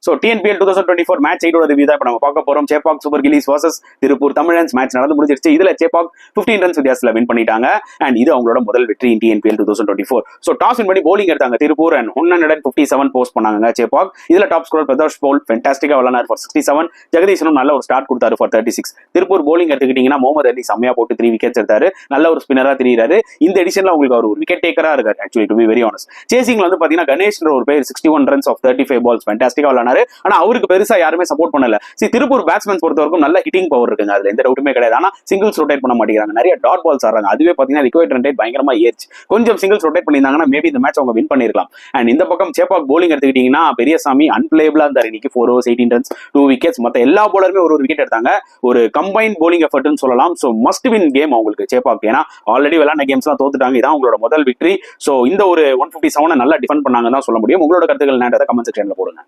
So TNPL 2024 match 8 review தான் இப்போ நம்ம பார்க்க போறோம். Chepauk super gillies versus Tiruppur Tamizhans match நடந்து முடிஞ்சிருச்சு. இதுல சேப்பாக் 15 ரன்ஸ் வித்தியாசத்துல வின் பண்ணிட்டாங்க. அண்ட் இது அவங்களோட முதல் வெற்றி இன் டிஎன்பிஎல் 2024. ஸோ டாஸ் வின் பண்ணி bowling எடுத்தாங்க திருப்பூர் அண்ட் 157 போஸ்ட் பண்ணாங்க சேப்பாக். இதுல டாப் ஸ்கோரர் பிரதோஷ் பவுல் ஃபென்டாஸ்டிக்கா விளையாடுறாரு ஃபார் 67. ஜெகதீசனும் நல்ல ஒரு ஸ்டார்ட் கொடுத்தாரு ஃபார் 36. திருப்பூர் bowling எடுத்துக்கிட்டீங்கன்னா முகமது அலி செம்மையா போட்டு 3 விக்கெட்ஸ் எடுத்தாரு. நல்ல ஒரு ஸ்பின்னரா தெரியுறாரு. இந்த எடிஷன்ல உங்களுக்கு ஒரு விக்கெட் டேக்கரா இருக்காரு. Actually to be very honest. சேசிங்ல வந்து பாத்தீங்கன்னா கணேஷ் ஒரு பேர் 61 ரன்ஸ் ஆஃப் 35 பால்ஸ் ஃபென்டாஸ்டிக்கா விளையாடுறாரு. ஆனா அவருக்கு பெருசா யாருமே சப்போர்ட் பண்ணல. திருப்பூர் பேட்ஸ்மேன்ஸ் பொறுத்தவரைக்கும் நல்ல ஹிட்டிங் பவர் இருக்குங்க. அதுல எந்த டவுட்டுமே கிடையாது. ஆனா சிங்கிள்ஸ் ரொட்டேட் பண்ண மாட்டேங்கிறாங்க. நிறைய டாட் பால்ஸ் ஆடுறாங்க. அதுவே பாத்தீங்கன்னா ரிக்வயர்ட் ரன் ரேட் பயங்கரமா ஏறிச்சு. கொஞ்சம் சிங்கிள்ஸ் ரொட்டேட் பண்ணியிருந்தாங்கன்னா மேபி இந்த மேட்ச் அவங்க வின் பண்ணிருக்கலாம். அண்ட் இந்த பக்கம் சேப்பாக் bowling எடுத்துக்கிட்டீங்கன்னா பெரியசாமி அன்பிளேபிளா இருந்தாரு இன்னைக்கு. 4 overs 18 ரன்ஸ் 2 விக்கெட்ஸ். மத்த எல்லா பவுலருமே ஒரு விக்கெட் எடுத்தாங்க. ஒரு கம்பைன் bowling எஃபர்ட்னு சொல்லலாம். சோ மஸ்ட் வின் கேம் அவங்களுக்கு சேப்பாக். ஏன்னா ஆல்ரெடி விளையாண்ட கேம்ஸ் எல்லாம் தோத்துட்டாங்க. இதான் உங்களோட முதல் விக்டரி. சோ இந்த ஒரு 157 நல்லா டிஃபெண்ட் பண்ணாங்கன்னு தான் சொல்ல முடியும். உங்களோட கருத்துக்கள் என்னன்றதை கமெண்ட் செக்ஷன்ல போடுங்க.